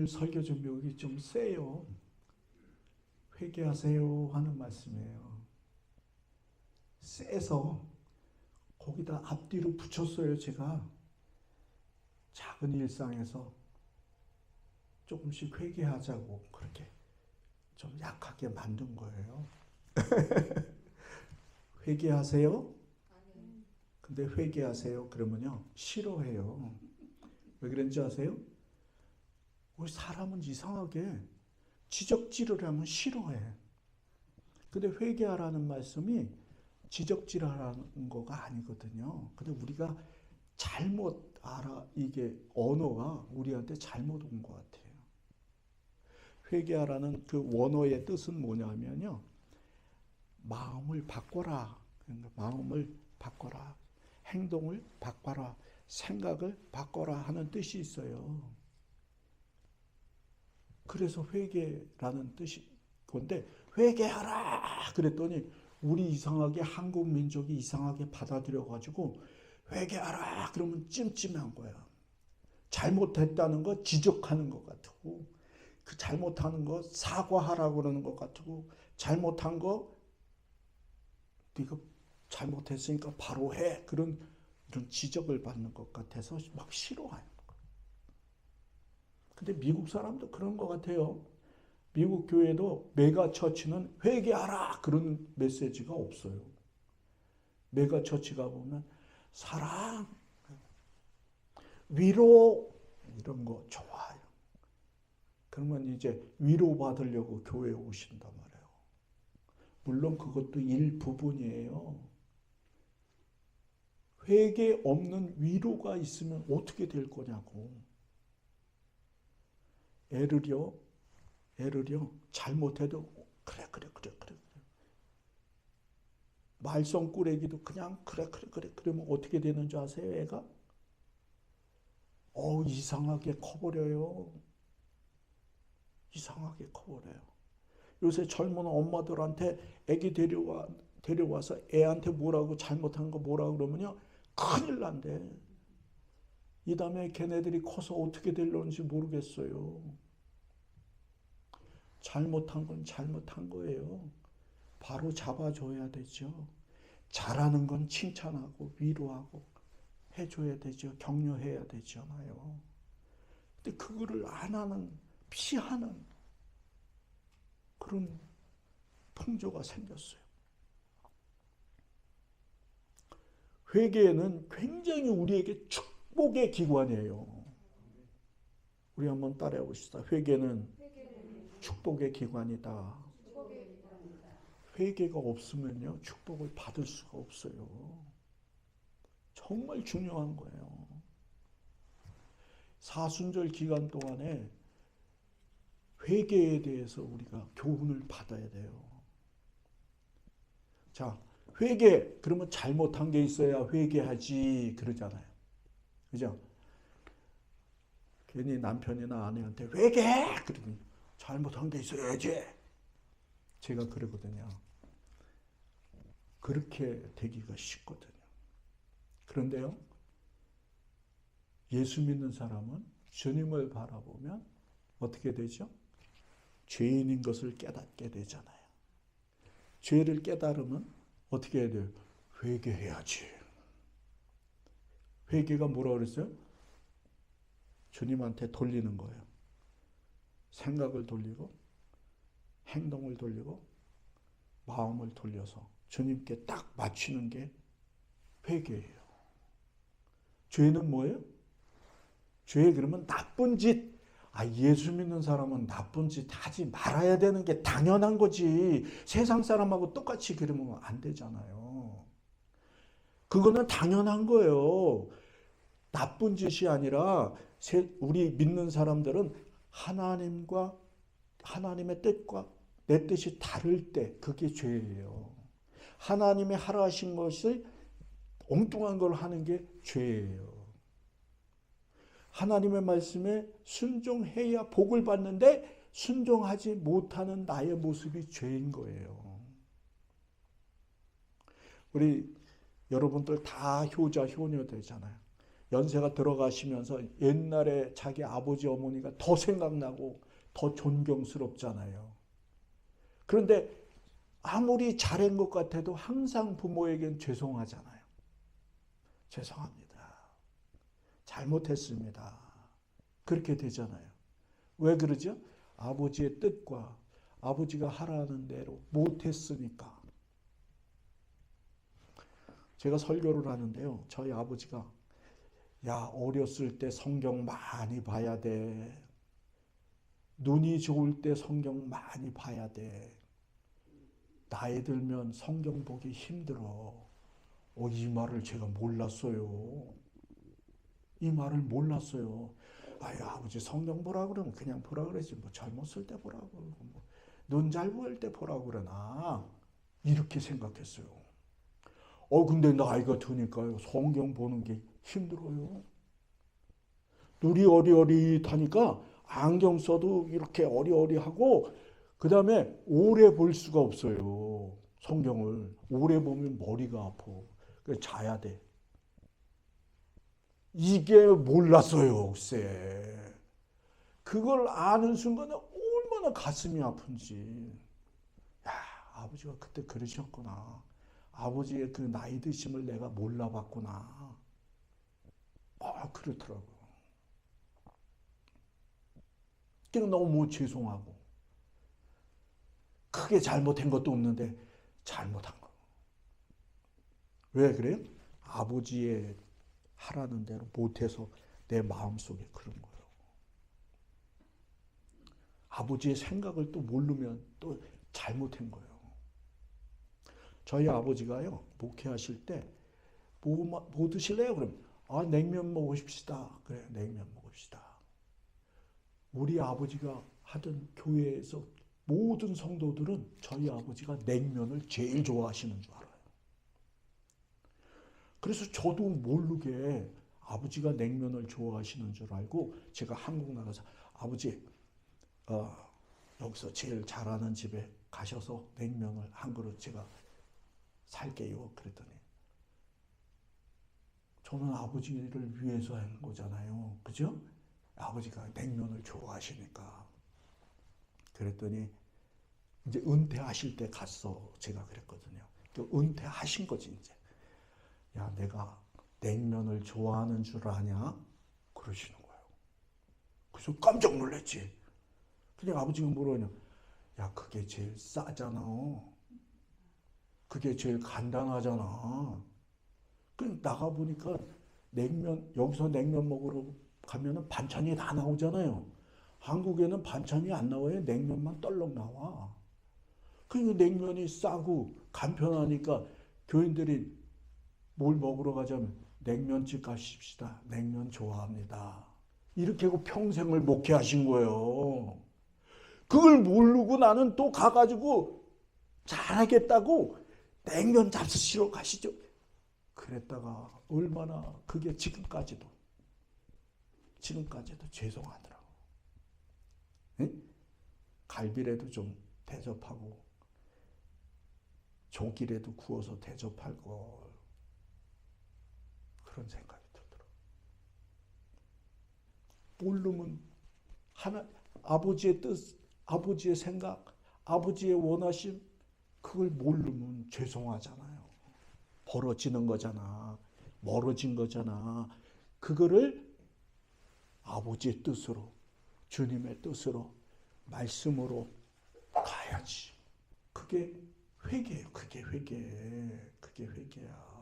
오늘 설교 제목이 좀 세요. 회개하세요 하는 말씀이에요. 세서 거기다 앞뒤로 붙였어요. 제가 작은 일상에서 조금씩 회개하자고 그렇게 좀 약하게 만든 거예요. 회개하세요? 근데 회개하세요 그러면요 싫어해요. 왜 그런지 아세요? 우리 사람은 이상하게 지적질을 하면 싫어해. 근데 회개하라는 말씀이 지적질하라는 거가 아니거든요. 근데 우리가 잘못 알아, 이게 언어가 우리한테 잘못 온 것 같아요. 회개하라는 그 원어의 뜻은 뭐냐면요, 마음을 바꿔라. 그러니까 마음을 바꿔라. 행동을 바꿔라. 생각을 바꿔라 하는 뜻이 있어요. 그래서 회개라는 뜻이 건데, 회개하라 그랬더니 우리 이상하게 한국 민족이 이상하게 받아들여 가지고 회개하라 그러면 찜찜한 거야. 잘못했다는 거 지적하는 것 같고, 그 잘못하는 거 사과하라고 그러는 것 같고, 잘못한 거 네가 잘못했으니까 바로 해, 그런 이런 지적을 받는 것 같아서 막 싫어해요. 근데 미국 사람도 그런 것 같아요. 미국 교회도 메가 처치는 회개하라 그런 메시지가 없어요. 메가 처치가 보면 사랑, 위로 이런 거 좋아요. 그러면 이제 위로 받으려고 교회에 오신단 말이에요. 물론 그것도 일부분이에요. 회개 없는 위로가 있으면 어떻게 될 거냐고. 애를요 잘못해도 그래 말썽꾸러기도 그냥 그래 그러면 어떻게 되는 줄 아세요? 애가 이상하게 커버려요. 이상하게 커버려요. 요새 젊은 엄마들한테 애기 데려와서 애한테 뭐라고 잘못한 거 뭐라고 그러면요 큰일 난대. 이 다음에 걔네들이 커서 어떻게 될런지 모르겠어요. 잘못한 건 잘못한 거예요. 바로 잡아줘야 되죠. 잘하는 건 칭찬하고 위로하고 해줘야 되죠. 격려해야 되잖아요. 근데 그거를 안 하는, 피하는 그런 풍조가 생겼어요. 회개는 굉장히 우리에게 축복의 기관이에요. 우리 한번 따라해 봅시다. 회개는 축복의 기관이다. 회개가 없으면요 축복을 받을 수가 없어요. 정말 중요한 거예요. 사순절 기간 동안에 회개에 대해서 우리가 교훈을 받아야 돼요. 자, 회개 그러면 잘못한 게 있어야 회개하지 그러잖아요. 그죠? 괜히 남편이나 아내한테 회개해 그러더니 잘못한 게 있어야지. 제가 그러거든요. 그렇게 되기가 쉽거든요. 그런데요, 예수 믿는 사람은 주님을 바라보면 어떻게 되죠? 죄인인 것을 깨닫게 되잖아요. 죄를 깨달으면 어떻게 해야 돼요? 회개해야지. 회개가 뭐라고 그랬어요? 주님한테 돌리는 거예요. 생각을 돌리고 행동을 돌리고 마음을 돌려서 주님께 딱 맞추는 게 회개예요. 죄는 뭐예요? 죄 그러면 나쁜 짓. 예수 믿는 사람은 나쁜 짓 하지 말아야 되는 게 당연한 거지. 세상 사람하고 똑같이 그러면 안 되잖아요. 그거는 당연한 거예요. 나쁜 짓이 아니라 우리 믿는 사람들은 하나님의 뜻과 내 뜻이 다를 때 그게 죄예요. 하나님이 하라 하신 것을 엉뚱한 걸 하는 게 죄예요. 하나님의 말씀에 순종해야 복을 받는데 순종하지 못하는 나의 모습이 죄인 거예요. 우리 여러분들 다 효자 효녀 되잖아요. 연세가 들어가시면서 옛날에 자기 아버지 어머니가 더 생각나고 더 존경스럽잖아요. 그런데 아무리 잘한 것 같아도 항상 부모에겐 죄송하잖아요. 죄송합니다. 잘못했습니다. 그렇게 되잖아요. 왜 그러죠? 아버지의 뜻과 아버지가 하라는 대로 못했으니까. 제가 설교를 하는데요. 저희 아버지가 야, 어렸을 때 성경 많이 봐야 돼. 눈이 좋을 때 성경 많이 봐야 돼. 나이 들면 성경 보기 힘들어. 이 말을 제가 몰랐어요. 이 말을 몰랐어요. 아유, 아버지 성경 보라 그러면 그냥 보라 그러지. 뭐 젊었을 때 보라고. 뭐 눈 잘 보일 때 보라고 그러나. 이렇게 생각했어요. 근데 나이가 드니까요. 성경 보는 게 힘들어요. 눈이 어리어리하니까 안경 써도 이렇게 어리어리하고 그 다음에 오래 볼 수가 없어요. 성경을. 오래 보면 머리가 아파. 그래서 자야 돼. 이게 몰랐어요, 글쎄. 그걸 아는 순간에 얼마나 가슴이 아픈지. 야, 아버지가 그때 그러셨구나. 아버지의 그 나이 드심을 내가 몰라봤구나. 그렇더라고요. 너무 죄송하고. 크게 잘못한 것도 없는데 잘못한 거. 왜 그래요? 아버지의 하라는 대로 못해서 내 마음속에 그런 거예요. 아버지의 생각을 또 모르면 또 잘못한 거예요. 저희 아버지가요, 목회하실 때 뭐 드실래요? 그럼 냉면 먹읍시다. 그래, 냉면 먹읍시다. 우리 아버지가 하던 교회에서 모든 성도들은 저희 아버지가 냉면을 제일 좋아하시는 줄 알아요. 그래서 저도 모르게 아버지가 냉면을 좋아하시는 줄 알고 제가 한국 나가서 아버지 여기서 제일 잘하는 집에 가셔서 냉면을 한 그릇 제가 살게요. 그랬더니 저는 아버지를 위해서 한 거잖아요. 그죠? 아버지가 냉면을 좋아하시니까. 그랬더니 이제 은퇴하실 때 갔어. 제가 그랬거든요. 은퇴하신 거지 이제. 야, 내가 냉면을 좋아하는 줄 아냐? 그러시는 거예요. 그래서 깜짝 놀랐지. 그냥 아버지가 뭐라냐? 야, 그게 제일 싸잖아. 그게 제일 간단하잖아. 그 나가보니까 여기서 냉면 먹으러 가면은 반찬이 다 나오잖아요. 한국에는 반찬이 안 나와요. 냉면만 떨렁 나와. 그러니까 냉면이 싸고 간편하니까 교인들이 뭘 먹으러 가자면 냉면집 가십시다. 냉면 좋아합니다. 이렇게 하고 평생을 목회하신 거예요. 그걸 모르고 나는 또 가가지고 잘하겠다고 냉면 잡수시러 가시죠. 그랬다가 얼마나 그게 지금까지도 죄송하더라고. 응? 갈비라도 좀 대접하고 조기라도 구워서 대접할 걸. 그런 생각이 들더라고. 모르면 아버지의 뜻, 아버지의 생각, 아버지의 원하심, 그걸 모르면 죄송하잖아요. 벌어지는 거잖아. 멀어진 거잖아. 그거를 아버지의 뜻으로, 주님의 뜻으로, 말씀으로 가야지. 그게 회개예요. 그게 회개야.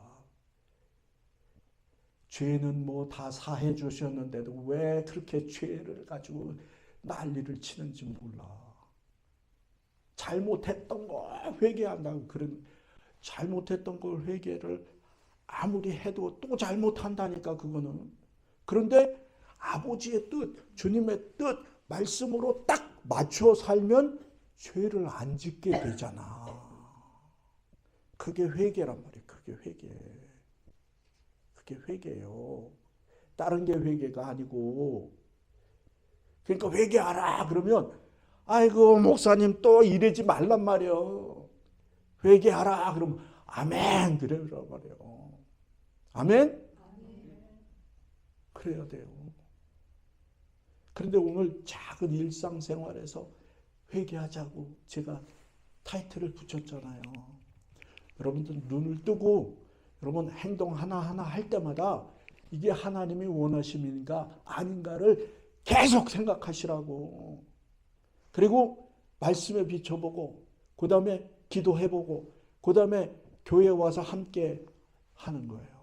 죄는 뭐 다 사해 주셨는데도 왜 그렇게 죄를 가지고 난리를 치는지 몰라. 잘못했던 걸 회개한다고. 그런 잘못했던 걸 회개를 아무리 해도 또 잘못한다니까 그거는. 그런데 아버지의 뜻, 주님의 뜻, 말씀으로 딱 맞춰 살면 죄를 안 짓게 되잖아. 그게 회개란 말이에요. 그게 회개예요. 다른 게 회개가 아니고. 그러니까 회개하라 그러면 아이고 목사님 또 이러지 말란 말이요. 회개하라 그러면 아멘 그래란 말이요. 아멘? 그래야 돼요. 그런데 오늘 작은 일상생활에서 회개하자고 제가 타이틀을 붙였잖아요. 여러분들 눈을 뜨고 여러분 행동 하나하나 할 때마다 이게 하나님이 원하심인가 아닌가를 계속 생각하시라고. 그리고 말씀에 비춰보고 그 다음에 기도해보고 그 다음에 교회 와서 함께 하는 거예요.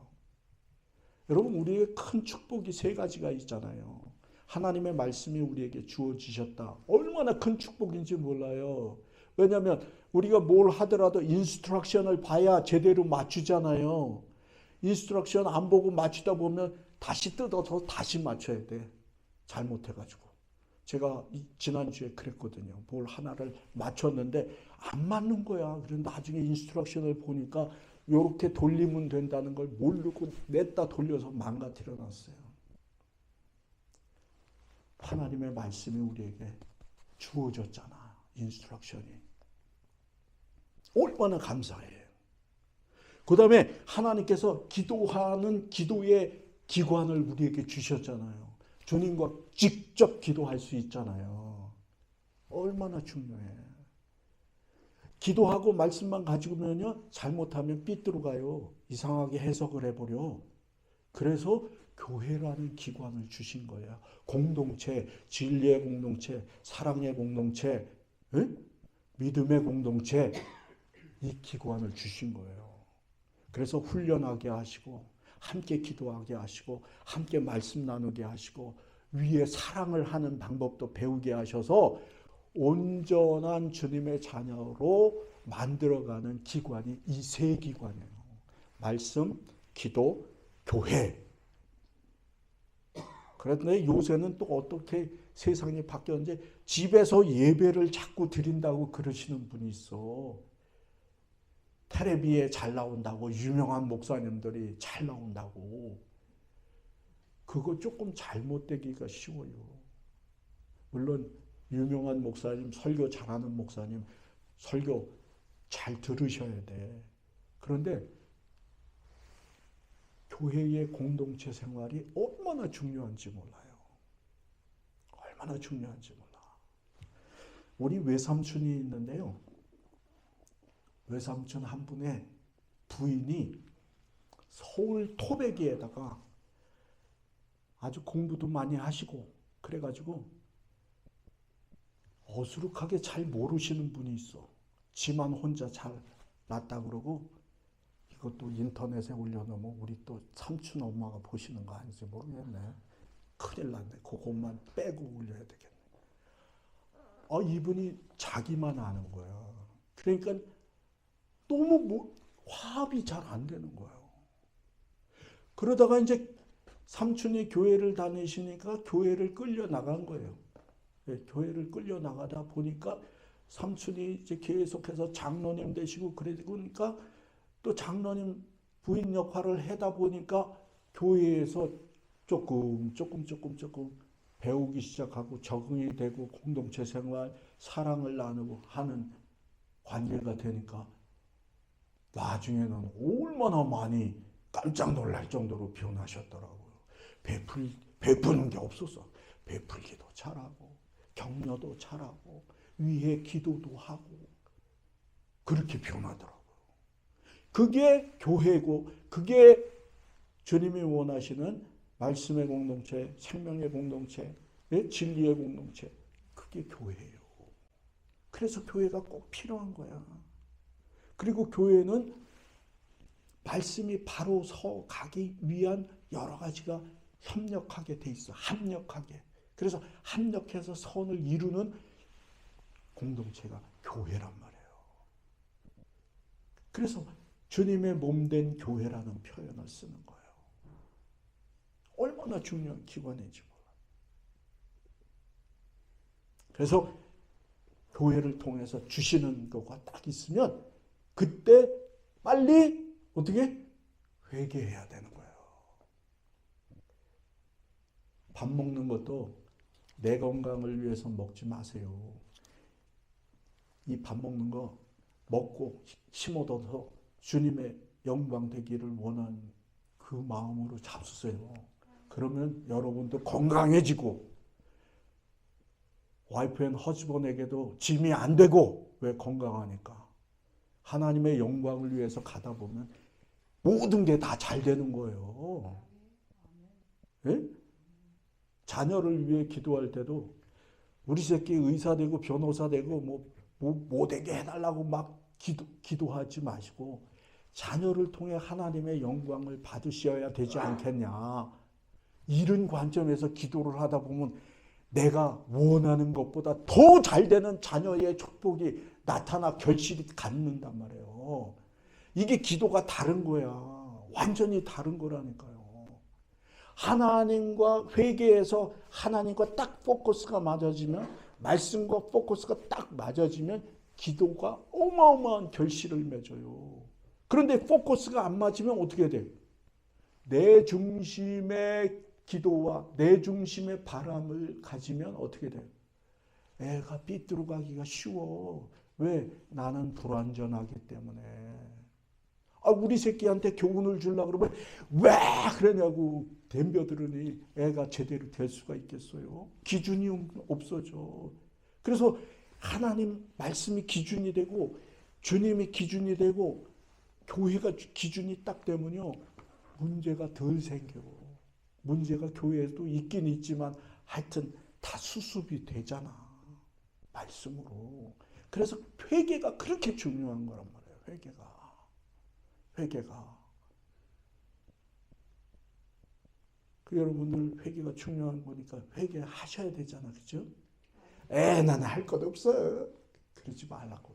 여러분 우리에게 큰 축복이 세 가지가 있잖아요. 하나님의 말씀이 우리에게 주어지셨다. 얼마나 큰 축복인지 몰라요. 왜냐하면 우리가 뭘 하더라도 인스트럭션을 봐야 제대로 맞추잖아요. 인스트럭션 안 보고 맞추다 보면 다시 뜯어서 다시 맞춰야 돼. 잘못해가지고. 제가 지난주에 그랬거든요. 뭘 하나를 맞췄는데 안 맞는 거야. 그래서 나중에 인스트럭션을 보니까 이렇게 돌리면 된다는 걸 모르고 냈다 돌려서 망가뜨려 놨어요. 하나님의 말씀이 우리에게 주어졌잖아. 인스트럭션이. 얼마나 감사해요. 그 다음에 하나님께서 기도하는 기도의 기관을 우리에게 주셨잖아요. 주님과 직접 기도할 수 있잖아요. 얼마나 중요해. 기도하고 말씀만 가지고면요 잘못하면 삐뚤어 가요. 이상하게 해석을 해버려. 그래서 교회라는 기관을 주신 거예요. 공동체, 진리의 공동체, 사랑의 공동체, 믿음의 공동체, 이 기관을 주신 거예요. 그래서 훈련하게 하시고 함께 기도하게 하시고 함께 말씀 나누게 하시고 위에 사랑을 하는 방법도 배우게 하셔서 온전한 주님의 자녀로 만들어가는 기관이 이 세 기관이에요. 말씀, 기도, 교회. 그런데 요새는 또 어떻게 세상이 바뀌었는지 집에서 예배를 자꾸 드린다고 그러시는 분이 있어. 텔레비에 잘 나온다고, 유명한 목사님들이 잘 나온다고. 그거 조금 잘못되기가 쉬워요. 물론 유명한 목사님, 설교 잘하는 목사님, 설교 잘 들으셔야 돼. 그런데 교회의 공동체 생활이 얼마나 중요한지 몰라요. 얼마나 중요한지 몰라. 우리 외삼촌이 있는데요. 외삼촌 한 분의 부인이 서울 토백이에다가 아주 공부도 많이 하시고 그래가지고 어수룩하게 잘 모르시는 분이 있어. 지만 혼자 잘 났다 그러고 이것도 인터넷에 올려놓으면 우리 또 삼촌 엄마가 보시는 거 아닌지 모르겠네. 큰일 났네. 그것만 빼고 올려야 되겠네. 이분이 자기만 아는 거야. 그러니까 너무 화합이 잘 안 되는 거예요. 그러다가 이제 삼촌이 교회를 다니시니까 교회를 끌려 나간 거예요. 교회를 끌려 나가다 보니까 삼촌이 이제 계속해서 장로님 되시고 그러니까 또 장로님 부인 역할을 하다 보니까 교회에서 조금 배우기 시작하고 적응이 되고 공동체 생활, 사랑을 나누고 하는 관계가 되니까 나중에는 얼마나 많이 깜짝 놀랄 정도로 변하셨더라고요. 베푸는 게 없었어. 베풀기도 잘하고 격려도 잘하고 위에 기도도 하고 그렇게 변하더라고요. 그게 교회고 그게 주님이 원하시는 말씀의 공동체, 생명의 공동체, 진리의 공동체, 그게 교회예요. 그래서 교회가 꼭 필요한 거야. 그리고 교회는 말씀이 바로 서 가기 위한 여러 가지가 협력하게 돼 있어. 합력하게. 그래서 합력해서 선을 이루는 공동체가 교회란 말이에요. 그래서 주님의 몸된 교회라는 표현을 쓰는 거예요. 얼마나 중요한 기관인지 몰라. 그래서 교회를 통해서 주시는 거가 딱 있으면 그때 빨리 어떻게 회개해야 되는 거예요. 밥 먹는 것도 내 건강을 위해서 먹지 마세요. 이 밥 먹는 거 먹고 힘 얻어서 주님의 영광 되기를 원하는 그 마음으로 잡수세요. 그러면 여러분도 건강해지고 와이프 앤 허즈번에게도 짐이 안 되고, 왜? 건강하니까. 하나님의 영광을 위해서 가다 보면 모든 게 다 잘 되는 거예요. 예? 자녀를 위해 기도할 때도 우리 새끼 의사 되고 변호사 되고 뭐 되게 해달라고 막 기도하지 마시고 자녀를 통해 하나님의 영광을 받으셔야 되지 않겠냐. 이런 관점에서 기도를 하다 보면 내가 원하는 것보다 더 잘 되는 자녀의 축복이 나타나 결실이 갖는단 말이에요. 이게 기도가 다른 거야. 완전히 다른 거라니까요. 하나님과 회개해서 하나님과 딱 포커스가 맞아지면, 말씀과 포커스가 딱 맞아지면 기도가 어마어마한 결실을 맺어요. 그런데 포커스가 안 맞으면 어떻게 돼? 내 중심의 기도와 내 중심의 바람을 가지면 어떻게 돼요? 애가 삐뚤어 가기가 쉬워. 왜? 나는 불완전하기 때문에. 우리 새끼한테 교훈을 주려고 그러면 왜 그러냐고 덤벼들으니 애가 제대로 될 수가 있겠어요? 기준이 없어져. 그래서 하나님 말씀이 기준이 되고 주님이 기준이 되고 교회가 기준이 딱 되면요, 문제가 덜 생겨. 문제가 교회에도 있긴 있지만 하여튼 다 수습이 되잖아. 말씀으로. 그래서 회개가 그렇게 중요한 거란 말이에요. 회개가. 여러분들 회개가 중요한 거니까 회개하셔야 되잖아. 그죠? 나는 할 것 없어. 그러지 말라고.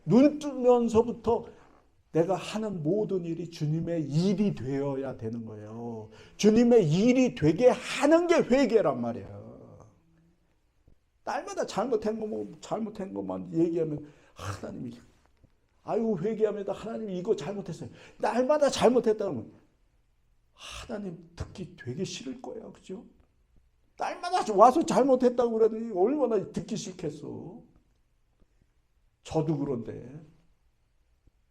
눈 뜨면서부터 내가 하는 모든 일이 주님의 일이 되어야 되는 거예요. 주님의 일이 되게 하는 게 회개란 말이에요. 날마다 잘못한 것만 얘기하면 하나님이 회개합니다. 하나님 이거 잘못했어요. 날마다 잘못했다 그러면 하나님 듣기 되게 싫을 거야. 그죠? 날마다 와서 잘못했다고 그러더니 얼마나 듣기 싫겠어. 저도 그런데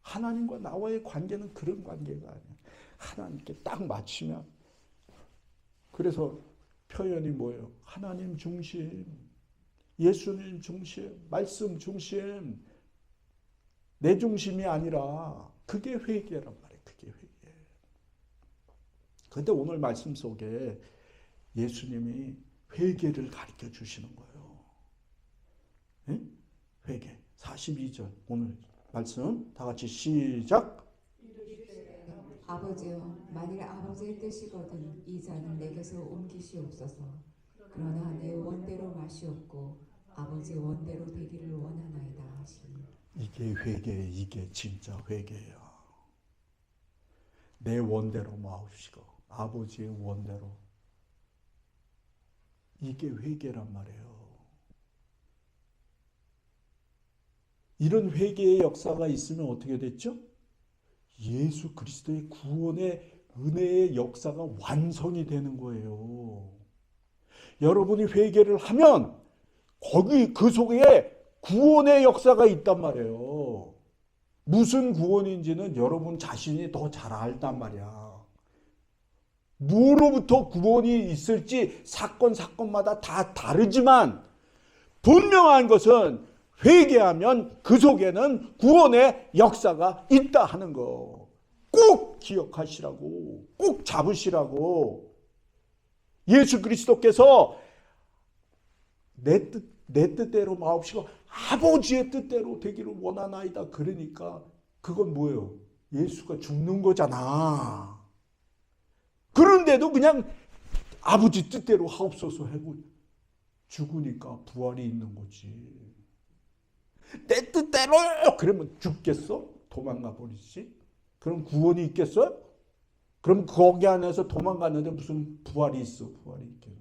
하나님과 나와의 관계는 그런 관계가 아니야. 하나님께 딱 맞추면. 그래서 표현이 뭐예요? 하나님 중심, 예수님 중심, 말씀 중심, 내 중심이 아니라 그게 회개란 말이에요. 그게 회개. 그런데 오늘 말씀 속에 예수님이 회개를 가르쳐 주시는 거예요. 네? 회개. 42절 오늘 말씀 다 같이 시작. 아버지여, 만일 아버지의 뜻이거든 이 잔을 내게서 옮기시옵소서. 그러나 내 원대로 마시옵고 아버지의 원대로 되기를 원하나이다 하시니. 이게 회개, 이게 진짜 회개야. 내 원대로 마옵시고 아버지의 원대로. 이게 회개란 말이에요. 이런 회개의 역사가 있으면 어떻게 됐죠? 예수 그리스도의 구원의 은혜의 역사가 완성이 되는 거예요. 여러분이 회개를 하면 거기 그 속에 구원의 역사가 있단 말이에요. 무슨 구원인지는 여러분 자신이 더 잘 알단 말이야. 뭐로부터 구원이 있을지 사건마다 다 다르지만 분명한 것은 회개하면 그 속에는 구원의 역사가 있다 하는 거. 꼭 기억하시라고. 꼭 잡으시라고. 예수 그리스도께서 내 뜻대로 마옵시고 아버지의 뜻대로 되기를 원하나이다. 그러니까 그건 뭐예요? 예수가 죽는 거잖아. 그런데도 그냥 아버지 뜻대로 하옵소서 하고 죽으니까 부활이 있는 거지. 내 뜻대로 그러면 죽겠어? 도망가 버리지? 그럼 구원이 있겠어? 그럼 거기 안에서 도망갔는데 무슨 부활이 있어? 부활이 있겠어.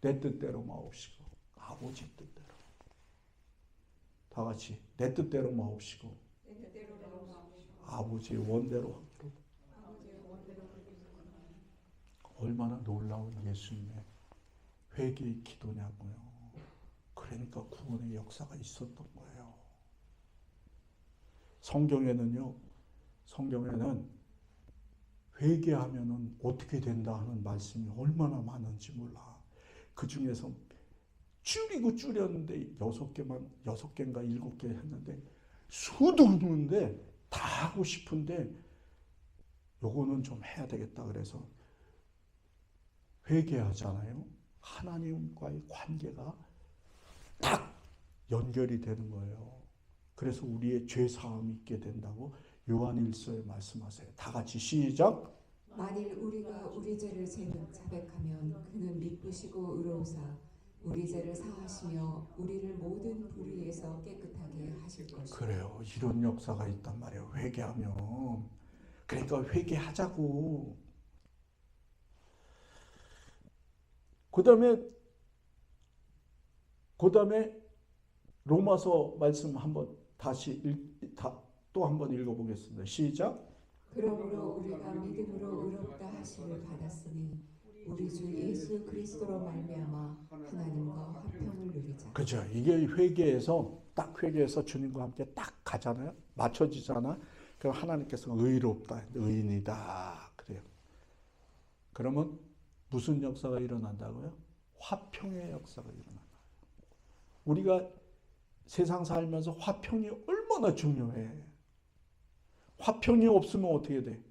내 뜻대로 마옵시고 아버지 뜻대로. 다 같이 내 뜻대로 마옵시고 아버지의 원대로 하기로. 얼마나 놀라운 예수님의 회개의 기도냐고요. 그러니까 구원의 역사가 있었던 거예요. 성경에는 회개하면은 어떻게 된다 하는 말씀이 얼마나 많은지 몰라. 그 중에서 줄이고 줄였는데 6개인가 7개 했는데 수도 없는데 다 하고 싶은데 요거는 좀 해야 되겠다 그래서 회개하잖아요. 하나님과의 관계가 딱 연결이 되는 거예요. 그래서 우리의 죄 사함이 있게 된다고 요한일서에 말씀하세요. 다 같이 시작. 만일 우리가 우리 죄를 자백하면 그는 미쁘시고 의로우사 우리 죄를 사하시며 우리를 모든 불의에서 깨끗하게 하실 것이요. 그래요. 이런 역사가 있단 말이에요. 회개하면. 그러니까 회개하자고. 그다음에 로마서 말씀 한번 또 한번 읽어보겠습니다. 시작. 그러므로 우리가 믿음으로 의롭다 하심을 받았으니 우리 주 예수 그리스도로 말미암아 하나님과 화평을 누리자. 그죠. 이게 회개해서 주님과 함께 딱 가잖아요. 맞춰지잖아. 그럼 하나님께서 의롭다, 의인이다. 그래요. 그러면 무슨 역사가 일어난다고요? 화평의 역사가 일어난다. 우리가 세상 살면서 화평이 얼마나 중요해. 화평이 없으면 어떻게 돼?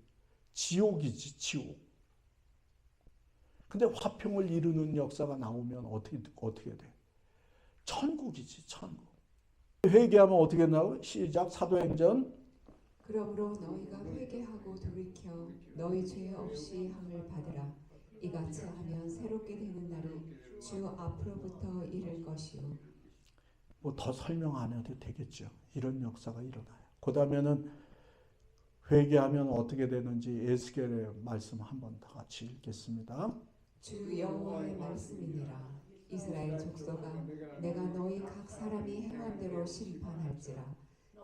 지옥이지, 지옥. 근데 화평을 이루는 역사가 나오면 어떻게 돼? 천국이지, 천국. 회개하면 어떻게 나와요? 시작, 사도행전. 그러므로 너희가 회개하고 돌이켜 너희 죄 없이 함을 받으라. 이같이 하면 새롭게 되는 날이 주 앞으로부터 이를 것이요. 뭐 더 설명 안 해도 되겠죠. 이런 역사가 일어나요. 그 다음에는 회개하면 어떻게 되는지 에스겔의 말씀 한번 다 같이 읽겠습니다. 주 여호와의 말씀이니라. 이스라엘 족속아, 내가 너희 각 사람이 행한 대로 심판할지라.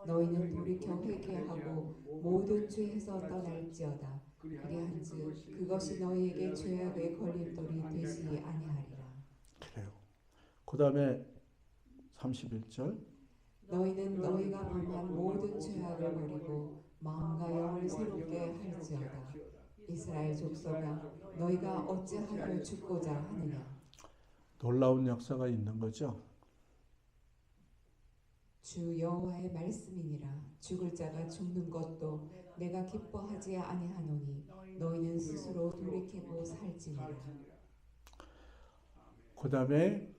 너희는 돌이켜 회개하고 모든 죄에서 떠날지어다. 그리한즉 그것이 너희에게 죄악의 걸림돌이 되지 아니하리라. 그래요. 그 다음에 31절. 너희는 너희가 범한 모든 죄악을 버리고 마음과 영을 새롭게 할지어다. 이스라엘 족속아, 너희가 어찌하여 죽고자 하느냐. 놀라운 역사가 있는 거죠. 주 여호와의 말씀이니라. 죽을 자가 죽는 것도 내가 기뻐하지 아니하노니 너희는 스스로 돌이키고 살지니라. 그 다음에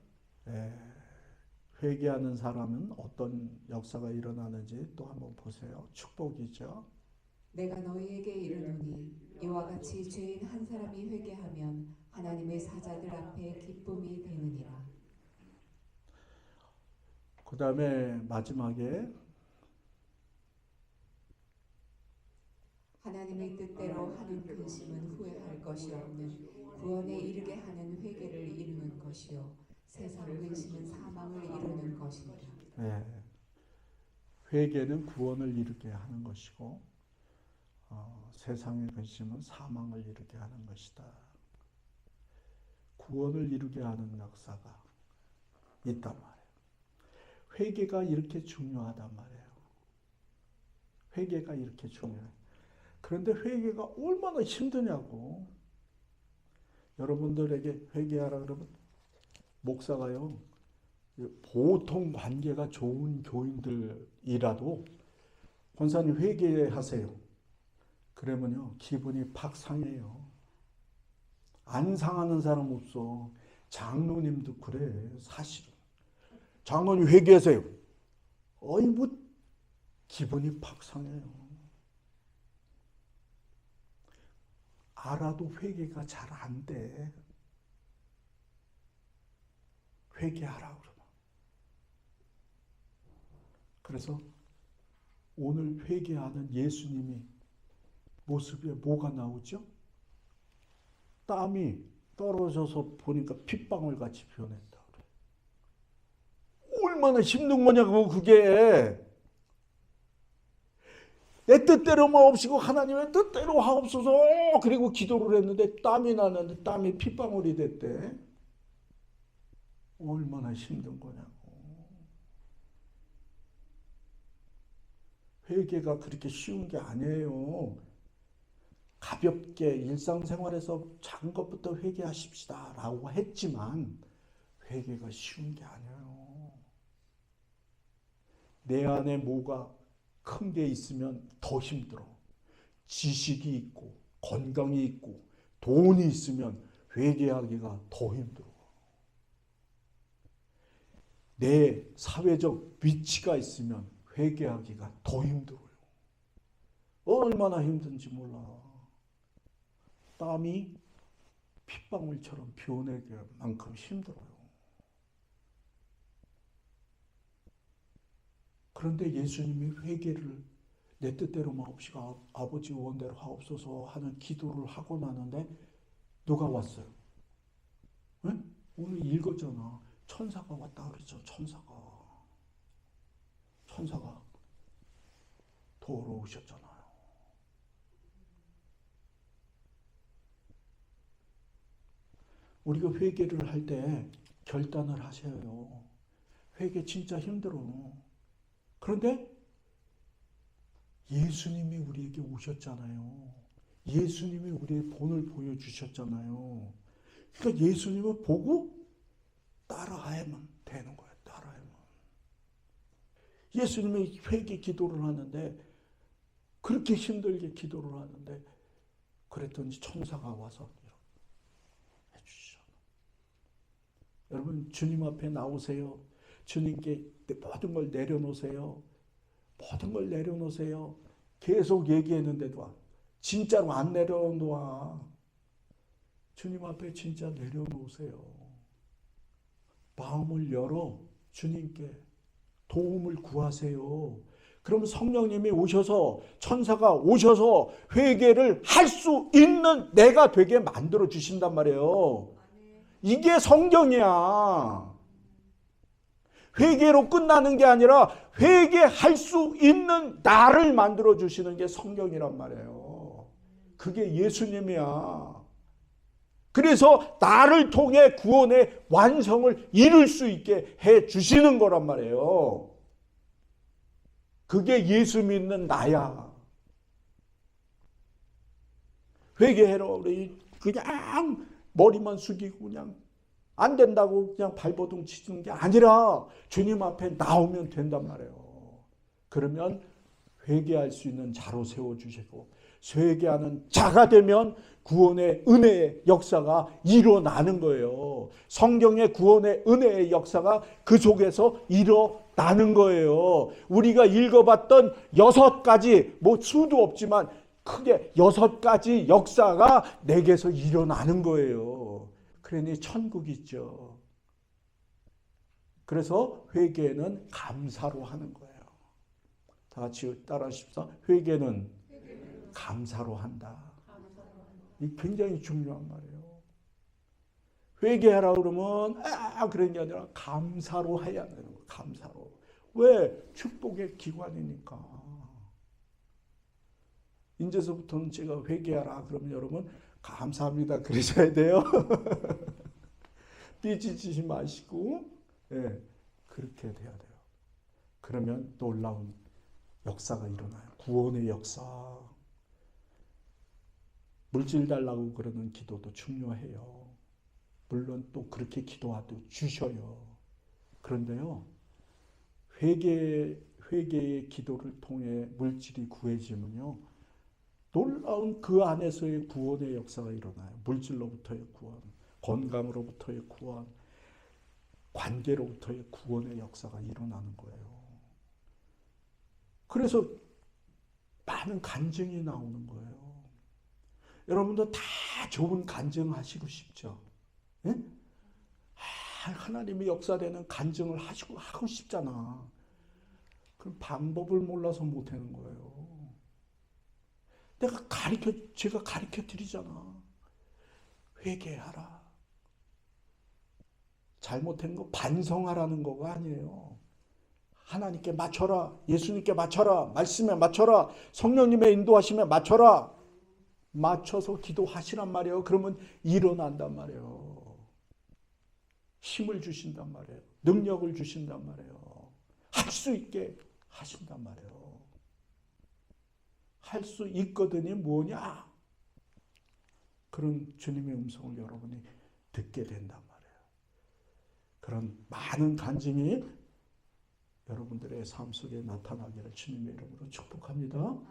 회개하는 사람은 어떤 역사가 일어나는지 또 한번 보세요. 축복이죠. 내가 너희에게 이르노니 이와 같이 죄인 한 사람이 회개하면 하나님의 사자들 앞에 기쁨이 되느니라. 그 다음에 마지막에 하나님의 뜻대로 하는 근심은 후회할 것이 없는 구원에 이르게 하는 회개를 이루는 것이요 세상 근심은 사망을 이루는 것이니라. 회개는 구원을 이루게 하는 것이고 세상의 근심은 사망을 이루게 하는 것이다. 구원을 이루게 하는 역사가 있단 말이에요. 회개가 이렇게 중요하단 말이에요. 회개가 이렇게 중요해요. 그런데 회개가 얼마나 힘드냐고. 여러분들에게 회개하라 그러면 목사가요. 보통 관계가 좋은 교인들이라도 권사님 회개하세요. 그러면요. 기분이 팍 상해요. 안 상하는 사람 없어. 장로님도 그래. 사실은. 장로님 회개하세요. 어이 뭐 기분이 팍 상해요. 알아도 회개가 잘 안 돼. 회개하라 그러면. 그래서 오늘 회개하는 예수님이 모습에 뭐가 나오죠? 땀이 떨어져서 보니까 핏방울 같이 변했다. 얼마나 힘든 거냐고 그게. 내 뜻대로만 없이고 하나님의 뜻대로 하옵소서. 그리고 기도를 했는데 땀이 나는데 땀이 핏방울이 됐대. 얼마나 힘든 거냐고. 회개가 그렇게 쉬운 게 아니에요. 가볍게 일상생활에서 작은 것부터 회개하십시다 라고 했지만 회개가 쉬운 게 아니에요. 내 안에 뭐가 큰 게 있으면 더 힘들어. 지식이 있고 건강이 있고 돈이 있으면 회개하기가 더 힘들어. 내 사회적 위치가 있으면 회개하기가 더 힘들어요. 얼마나 힘든지 몰라. 땀이 핏방울처럼 비오내게 만큼 힘들어요. 그런데 예수님이 회개를 내 뜻대로 마옵시고 아버지 원대로 하옵소서 하는 기도를 하고 나는데 누가 왔어요? 응? 오늘 읽었잖아. 천사가 왔다 그러죠. 천사가 도우러 오셨잖아요. 우리가 회개를 할 때 결단을 하셔요. 회개 진짜 힘들어. 그런데 예수님이 우리에게 오셨잖아요. 예수님이 우리의 본을 보여주셨잖아요. 그러니까 예수님을 보고 따라야만 되는 거예요. 따라야만. 예수님이 회개 기도를 하는데 그렇게 힘들게 기도를 하는데 그랬더니 천사가 와서 해주시죠. 여러분 주님 앞에 나오세요. 주님께 모든 걸 내려놓으세요. 모든 걸 내려놓으세요. 계속 얘기했는데도 진짜로 안 내려놓아. 주님 앞에 진짜 내려놓으세요. 마음을 열어 주님께 도움을 구하세요. 그럼 성령님이 오셔서 천사가 오셔서 회개를 할 수 있는 내가 되게 만들어 주신단 말이에요. 이게 성경이야. 회개로 끝나는 게 아니라 회개할 수 있는 나를 만들어 주시는 게 성경이란 말이에요. 그게 예수님이야. 그래서 나를 통해 구원의 완성을 이룰 수 있게 해 주시는 거란 말이에요. 그게 예수 믿는 나야. 회개해라. 그냥 머리만 숙이고 그냥 안 된다고 그냥 발버둥 치는 게 아니라 주님 앞에 나오면 된단 말이에요. 그러면 회개할 수 있는 자로 세워주시고 회개하는 자가 되면 구원의 은혜의 역사가 일어나는 거예요. 성경의 구원의 은혜의 역사가 그 속에서 일어나는 거예요. 우리가 읽어봤던 6가지 뭐 수도 없지만 크게 6가지 역사가 내게서 일어나는 거예요. 그러니 천국 있죠. 그래서 회개는 감사로 하는 거예요. 다 같이 따라하십시다. 회개는 감사로 한다. 이 굉장히 중요한 말이에요. 회개하라 그러면 그런 게 아니라 감사로 해야 되는 거예요. 감사로. 왜? 축복의 기관이니까. 이제서부터는 제가 회개하라 그러면 여러분 감사합니다 그러셔야 돼요. 삐지지 마시고 그렇게 돼야 돼요. 그러면 놀라운 역사가 일어나요. 구원의 역사. 물질 달라고 그러는 기도도 중요해요. 물론 또 그렇게 기도하도 주셔요. 그런데요. 회개의 기도를 통해 물질이 구해지면요. 놀라운 그 안에서의 구원의 역사가 일어나요. 물질로부터의 구원, 건강으로부터의 구원, 관계로부터의 구원의 역사가 일어나는 거예요. 그래서 많은 간증이 나오는 거예요. 여러분도 다 좋은 간증하시고 싶죠? 예? 하나님의 역사되는 간증을 하고 싶잖아. 그 방법을 몰라서 못하는 거예요. 제가 가르쳐 드리잖아. 회개하라. 잘못한 거 반성하라는 거가 아니에요. 하나님께 맞춰라. 예수님께 맞춰라. 말씀에 맞춰라. 성령님의 인도하심에 맞춰라. 맞춰서 기도하시란 말이에요. 그러면 일어난단 말이에요. 힘을 주신단 말이에요. 능력을 주신단 말이에요. 할 수 있게 하신단 말이에요. 할 수 있거든이 뭐냐? 그런 주님의 음성을 여러분이 듣게 된단 말이에요. 그런 많은 간증이 여러분들의 삶 속에 나타나기를 주님의 이름으로 축복합니다. 아멘.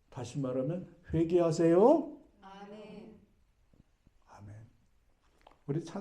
다시 말하면 회개하세요. 아멘. 아멘. 우리 찬